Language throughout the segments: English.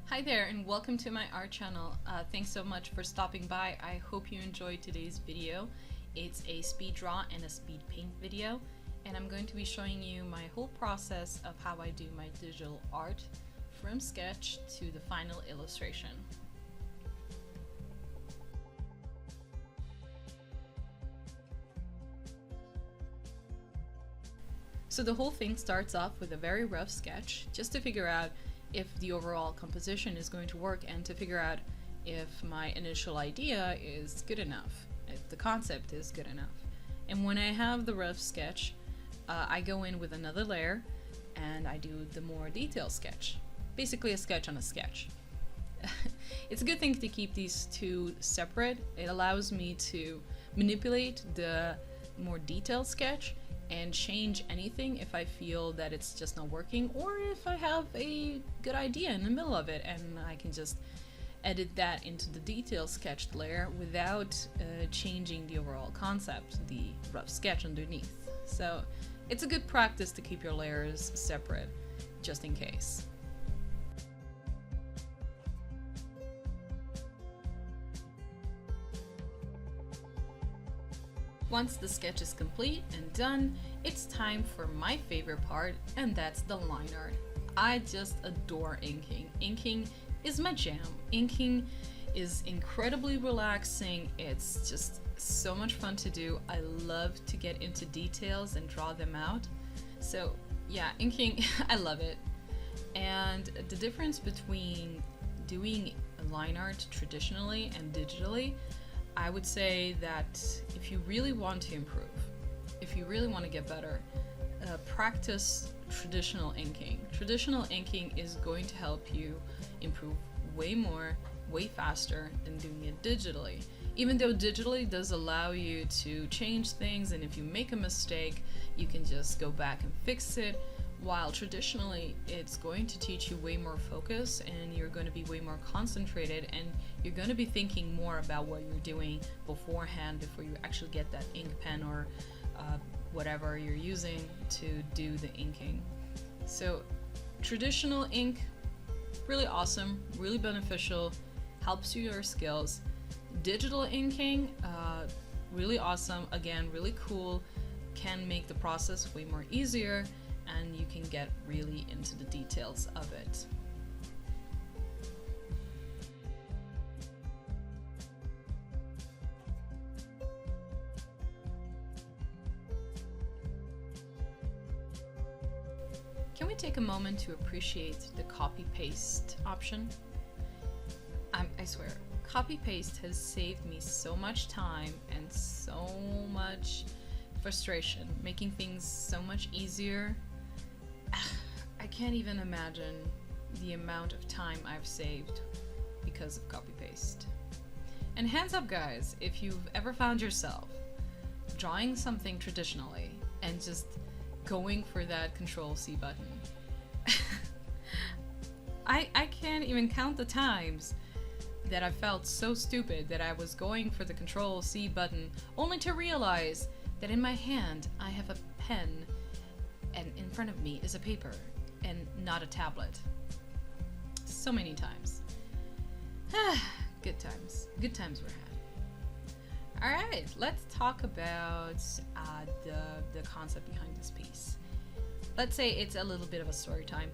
Hi there and welcome to my art channel. Thanks so much for stopping by. I hope you enjoyed today's video. It's a speed draw and a speed paint video, and I'm going to be showing you my whole process of how I do my digital art from sketch to the final illustration. So the whole thing starts off with a very rough sketch just to figure out if the overall composition is going to work and to figure out if my initial idea is good enough, if the concept is good enough. And when I have the rough sketch, I go in with another layer and I do the more detailed sketch. Basically a sketch on a sketch. It's a good thing to keep these two separate. It allows me to manipulate the more detailed sketch and change anything if I feel that it's just not working, or if I have a good idea in the middle of it and I can just edit that into the detail sketched layer without changing the overall concept, the rough sketch underneath. So it's a good practice to keep your layers separate just in case. Once the sketch is complete and done, it's time for my favorite part, and that's the line art. I just adore inking. Inking is my jam. Inking is incredibly relaxing. It's just so much fun to do. I love to get into details and draw them out. So yeah, inking, I love it. And the difference between doing line art traditionally and digitally, I would say that if you really want to improve, if you really want to get better, practice traditional inking. Traditional inking is going to help you improve way more, way faster than doing it digitally. Even though digitally does allow you to change things, and if you make a mistake, you can just go back and fix it. While traditionally, it's going to teach you way more focus, and you're going to be way more concentrated, and you're going to be thinking more about what you're doing beforehand before you actually get that ink pen or whatever you're using to do the inking. So traditional ink, really awesome, really beneficial, helps you your skills. Digital inking, really awesome, again, really cool, can make the process way more easier, and you can get really into the details of it. Can we take a moment to appreciate the copy-paste option? I swear, copy-paste has saved me so much time and so much frustration, making things so much easier. I can't even imagine the amount of time I've saved because of copy-paste. And hands up guys, if you've ever found yourself drawing something traditionally and just going for that Control-C button. I can't even count the times that I felt so stupid that I was going for the Control-C button only to realize that in my hand I have a pen and in front of me is a paper and not a tablet. So many times. Good times. Good times were had. Alright, let's talk about the concept behind this piece. Let's say it's a little bit of a story time.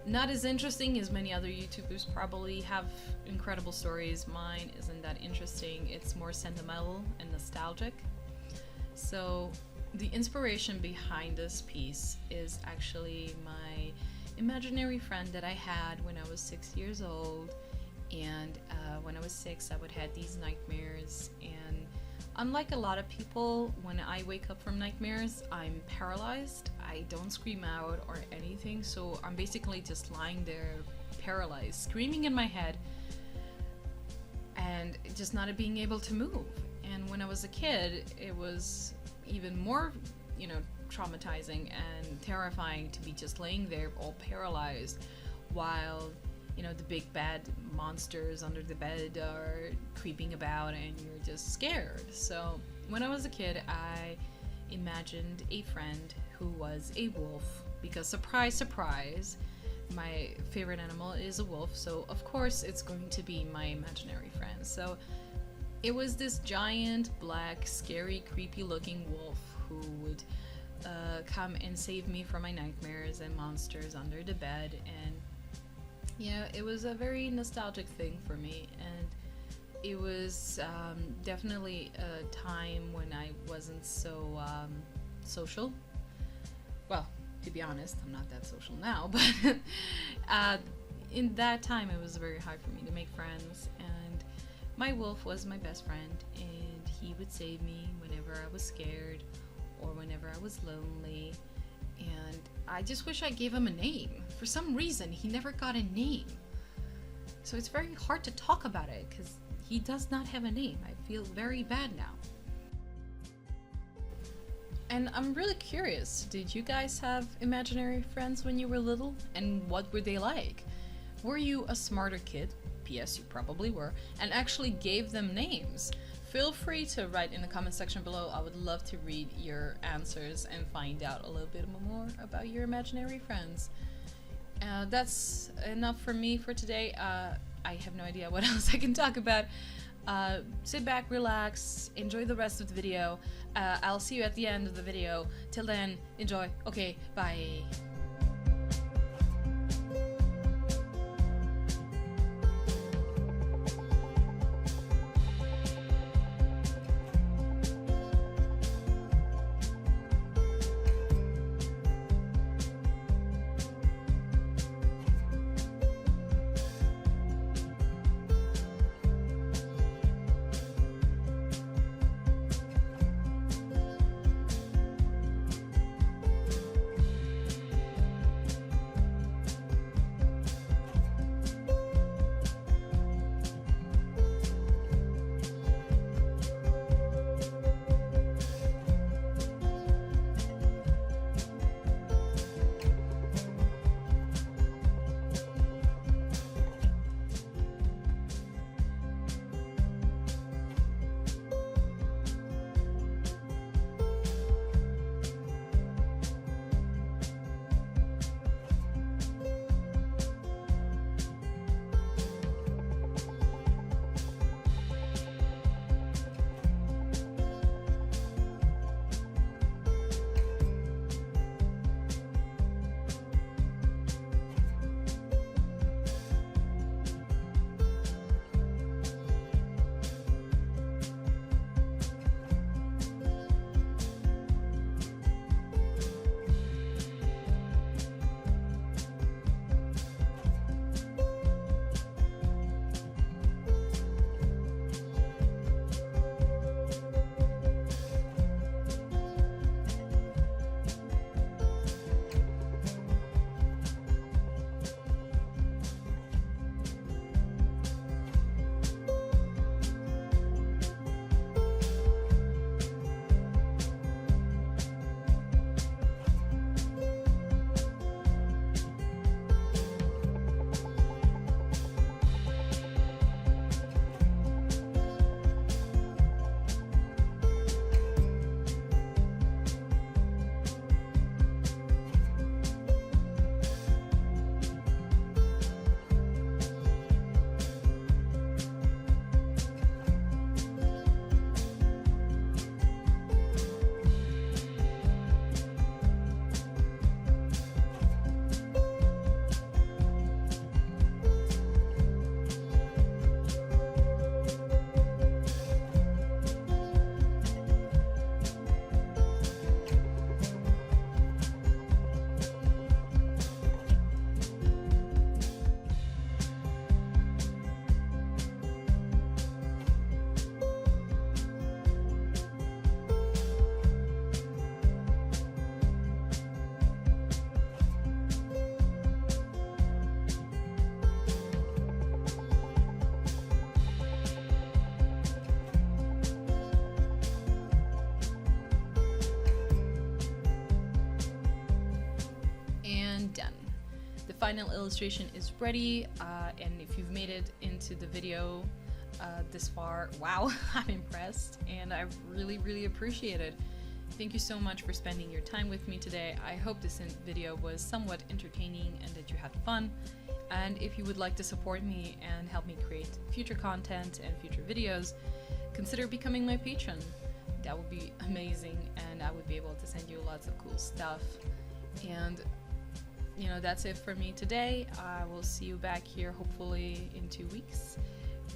Not as interesting as many other YouTubers probably have incredible stories. Mine isn't that interesting. It's more sentimental and nostalgic. So the inspiration behind this piece is actually my imaginary friend that I had when I was 6 years old, and when I was 6 I would have these nightmares, and unlike a lot of people, when I wake up from nightmares I'm paralyzed. I don't scream out or anything, so I'm basically just lying there paralyzed, screaming in my head and just not being able to move. And when I was a kid it was even more, traumatizing and terrifying to be just laying there all paralyzed while, the big bad monsters under the bed are creeping about and you're just scared. So when I was a kid, I imagined a friend who was a wolf because, surprise, surprise, my favorite animal is a wolf, so of course it's going to be my imaginary friend. So it was this giant, black, scary, creepy looking wolf who would come and save me from my nightmares and monsters under the bed. And yeah, it was a very nostalgic thing for me, and it was definitely a time when I wasn't so social. Well, to be honest, I'm not that social now, but in that time it was very hard for me to make friends, and my wolf was my best friend, and he would save me whenever I was scared or whenever I was lonely. And I just wish I gave him a name. For some reason, he never got a name. So it's very hard to talk about it because he does not have a name. I feel very bad now. And I'm really curious, did you guys have imaginary friends when you were little? And what were they like? Were you a smarter kid? P.S. You probably were, and actually gave them names. Feel free to write in the comment section below. I would love to read your answers and find out a little bit more about your imaginary friends. That's enough for me for today. I have no idea what else I can talk about. Sit back, relax, enjoy the rest of the video. I'll see you at the end of the video. Till then, enjoy. Okay, bye. final illustration is ready, and if you've made it into the video this far, wow, I'm impressed, and I really appreciate it. Thank you so much for spending your time with me today. I hope this video was somewhat entertaining and that you had fun. And if you would like to support me and help me create future content and future videos, consider becoming my patron. That would be amazing, and I would be able to send you lots of cool stuff. And you know, that's it for me today. I will see you back here hopefully in 2 weeks.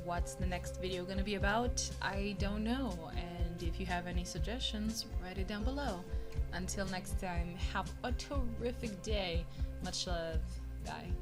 What's the next video gonna be about? I don't know. And if you have any suggestions, write it down below. Until next time, have a terrific day. Much love. Bye.